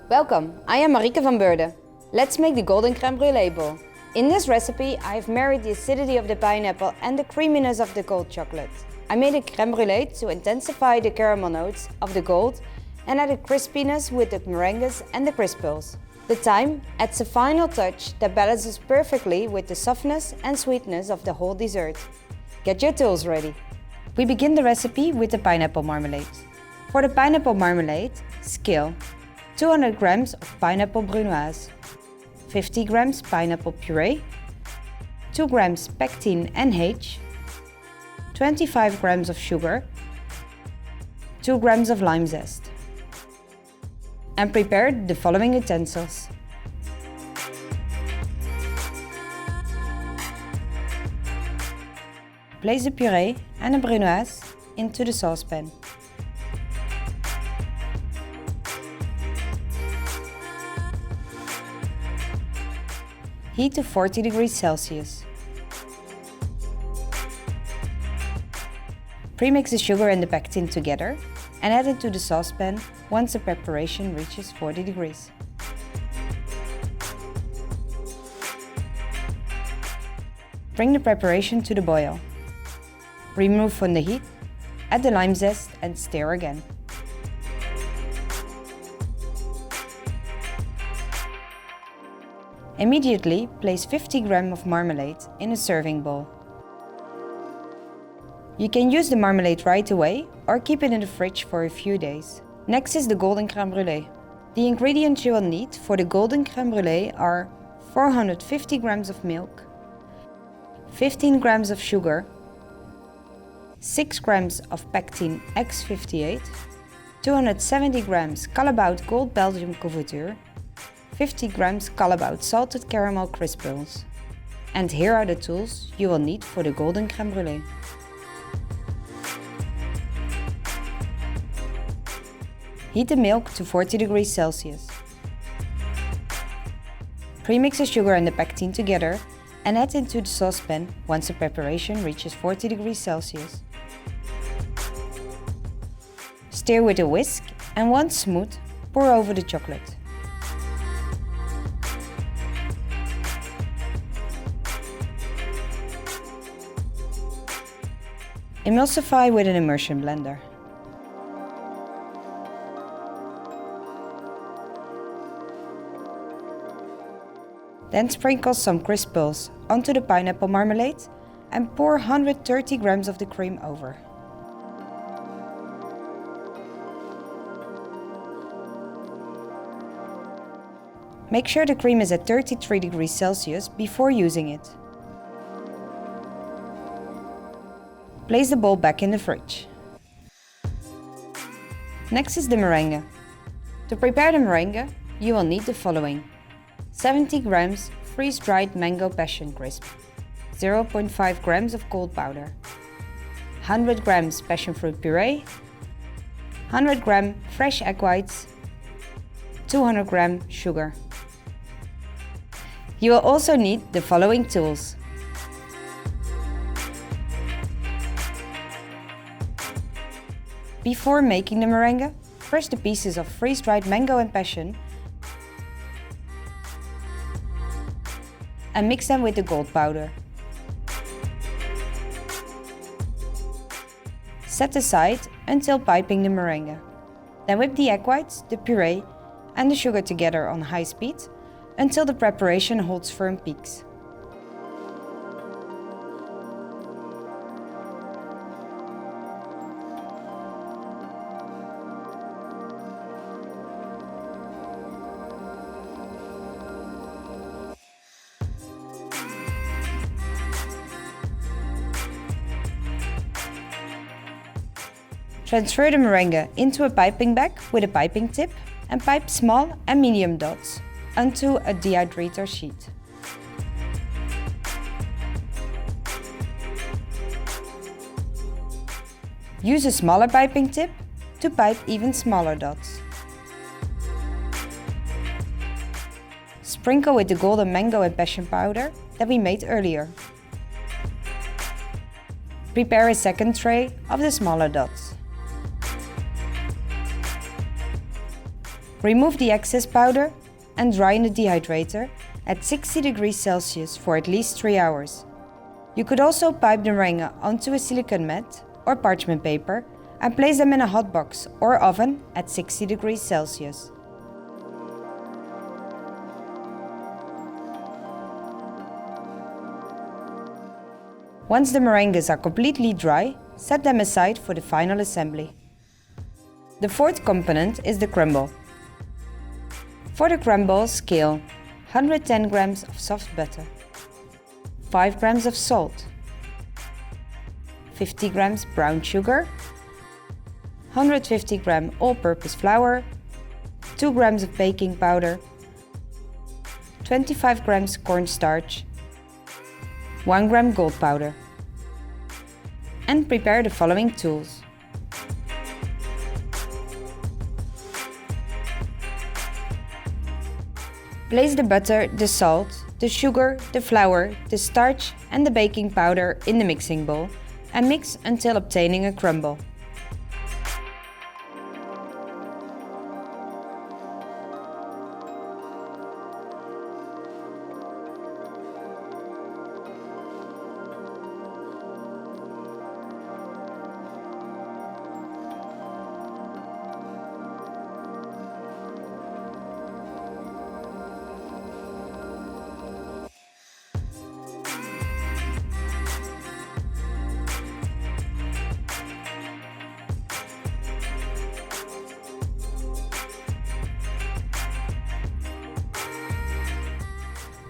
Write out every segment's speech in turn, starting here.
Welcome, I am Marieke van Beurden. Let's make the golden crème brûlée bowl. In this recipe I have married the acidity of the pineapple and the creaminess of the gold chocolate. I made a crème brûlée to intensify the caramel notes of the gold and added crispiness with the meringues and the crisples. The thyme adds a final touch that balances perfectly with the softness and sweetness of the whole dessert. Get your tools ready. We begin the recipe with the pineapple marmalade. For the pineapple marmalade, scale 200 grams of pineapple brunoise, 50 grams pineapple puree, 2 grams pectin NH, 25 grams of sugar, 2 grams of lime zest. And prepare the following utensils. Place the puree and the brunoise into the saucepan. Heat to 40 degrees Celsius. Premix the sugar and the pectin together and add it to the saucepan once the preparation reaches 40 degrees. Bring the preparation to the boil. Remove from the heat, add the lime zest and stir again. Immediately place 50 grams of marmalade in a serving bowl. You can use the marmalade right away or keep it in the fridge for a few days. Next is the golden crème brûlée. The ingredients you will need for the golden crème brûlée are 450 grams of milk, 15 grams of sugar, 6 grams of pectin X58, 270 grams Callebaut Gold Belgium couverture, 50 grams Callebaut salted caramel CRISPEARLST. And here are the tools you will need for the golden crème brûlée. Heat the milk to 40 degrees Celsius. Premix the sugar and the pectin together and add into the saucepan once the preparation reaches 40 degrees Celsius. Stir with a whisk and once smooth, pour over the chocolate. Emulsify with an immersion blender. Then sprinkle some CRISPEARLST onto the pineapple marmalade and pour 130 grams of the cream over. Make sure the cream is at 33 degrees Celsius before using it. Place the bowl back in the fridge. Next is the meringue. To prepare the meringue, you will need the following: 70 grams freeze-dried mango passion crisp, 0.5 grams of cold powder, 100 grams passion fruit puree, 100 gram fresh egg whites, 200 gram sugar. You will also need the following tools: before making the meringue, crush the pieces of freeze-dried mango and passion and mix them with the gold powder. Set aside until piping the meringue. Then whip the egg whites, the puree and the sugar together on high speed until the preparation holds firm peaks. Transfer the meringue into a piping bag with a piping tip and pipe small and medium dots onto a dehydrator sheet. Use a smaller piping tip to pipe even smaller dots. Sprinkle with the golden mango and passion powder that we made earlier. Prepare a second tray of the smaller dots. Remove the excess powder and dry in the dehydrator at 60 degrees Celsius for at least 3 hours. You could also pipe the meringue onto a silicone mat or parchment paper and place them in a hot box or oven at 60 degrees Celsius. Once the meringues are completely dry, set them aside for the final assembly. The fourth component is the crumble. For the crumble, scale 110 grams of soft butter, 5 grams of salt, 50 grams brown sugar, 150 gram all-purpose flour, 2 grams of baking powder, 25 grams cornstarch, 1 gram gold powder. And prepare the following tools. Place the butter, the salt, the sugar, the flour, the starch and the baking powder in the mixing bowl and mix until obtaining a crumble.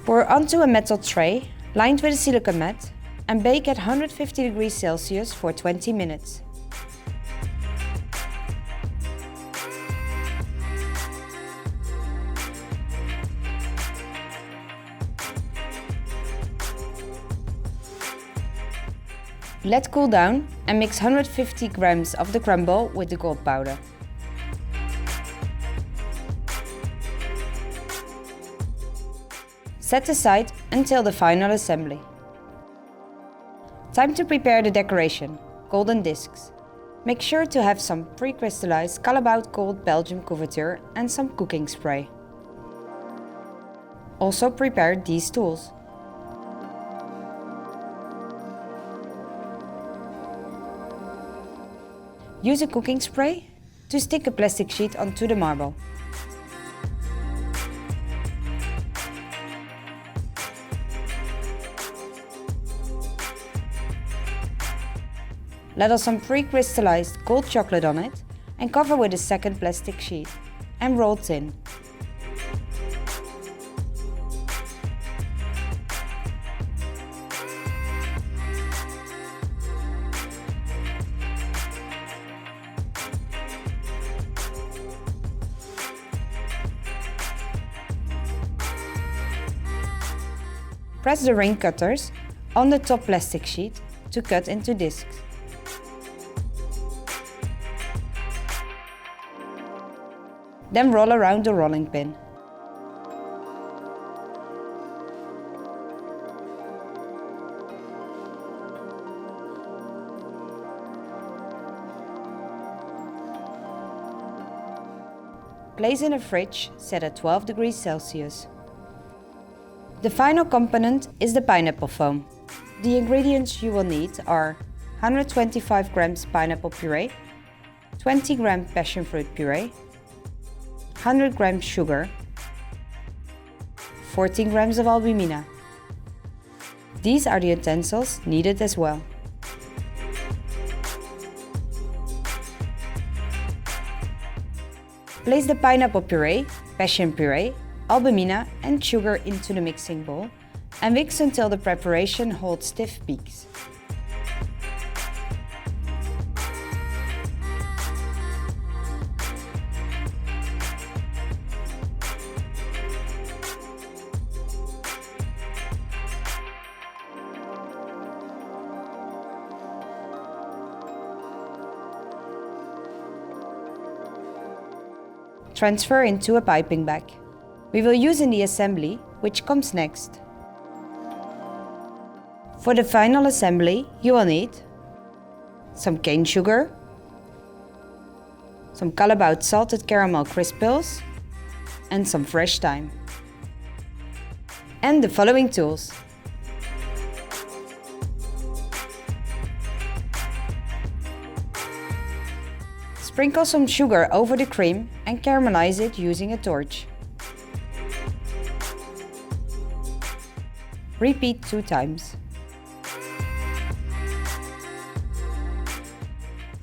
Pour onto a metal tray lined with a silicone mat and bake at 150 degrees Celsius for 20 minutes. Let cool down and mix 150 grams of the crumble with the gold powder. Set aside until the final assembly. Time to prepare the decoration, golden discs. Make sure to have some pre-crystallized Callebaut Gold Belgium couverture and some cooking spray. Also prepare these tools. Use a cooking spray to stick a plastic sheet onto the marble. Ladle some pre-crystallized gold chocolate on it and cover with a second plastic sheet and roll thin. Press the ring cutters on the top plastic sheet to cut into discs. Then roll around the rolling pin. Place in a fridge set at 12 degrees Celsius. The final component is the pineapple foam. The ingredients you will need are 125 grams pineapple puree, 20 gram passion fruit puree, 100 grams sugar, 14 grams of albumina. These are the utensils needed as well. Place the pineapple puree, passion puree, albumina and sugar into the mixing bowl and mix until the preparation holds stiff peaks. Transfer into a piping bag. We will use in the assembly, which comes next. For the final assembly, you will need some cane sugar, some Callebaut salted caramel crisp pills, and some fresh thyme. And the following tools. Sprinkle some sugar over the cream and caramelize it using a torch. Repeat 2 times.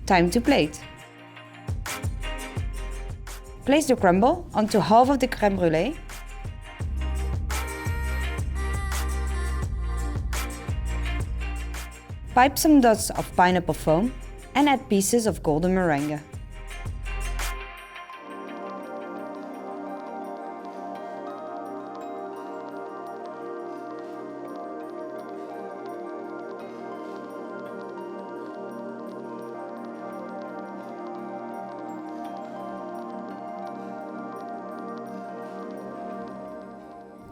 Time to plate. Place the crumble onto half of the crème brûlée. Pipe some dots of pineapple foam and add pieces of golden meringue.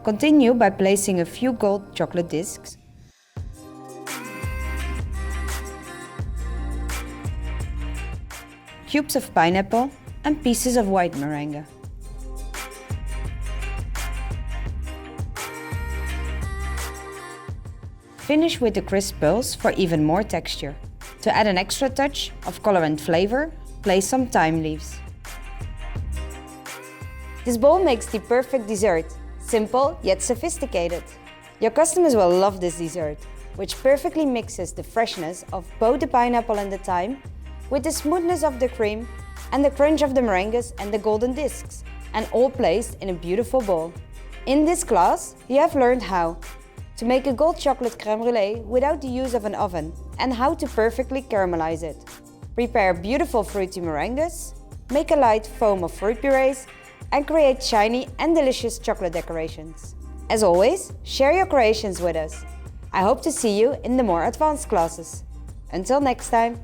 Continue by placing a few gold chocolate discs, cubes of pineapple and pieces of white meringue. Finish with the crisp pearls for even more texture. To add an extra touch of color and flavor, place some thyme leaves. This bowl makes the perfect dessert. Simple yet sophisticated. Your customers will love this dessert, which perfectly mixes the freshness of both the pineapple and the thyme with the smoothness of the cream and the crunch of the meringues and the golden discs, and all placed in a beautiful bowl. In this class, you have learned how to make a gold chocolate crème brûlée without the use of an oven and how to perfectly caramelize it. Prepare beautiful fruity meringues, make a light foam of fruit purees, and create shiny and delicious chocolate decorations. As always, share your creations with us. I hope to see you in the more advanced classes. Until next time!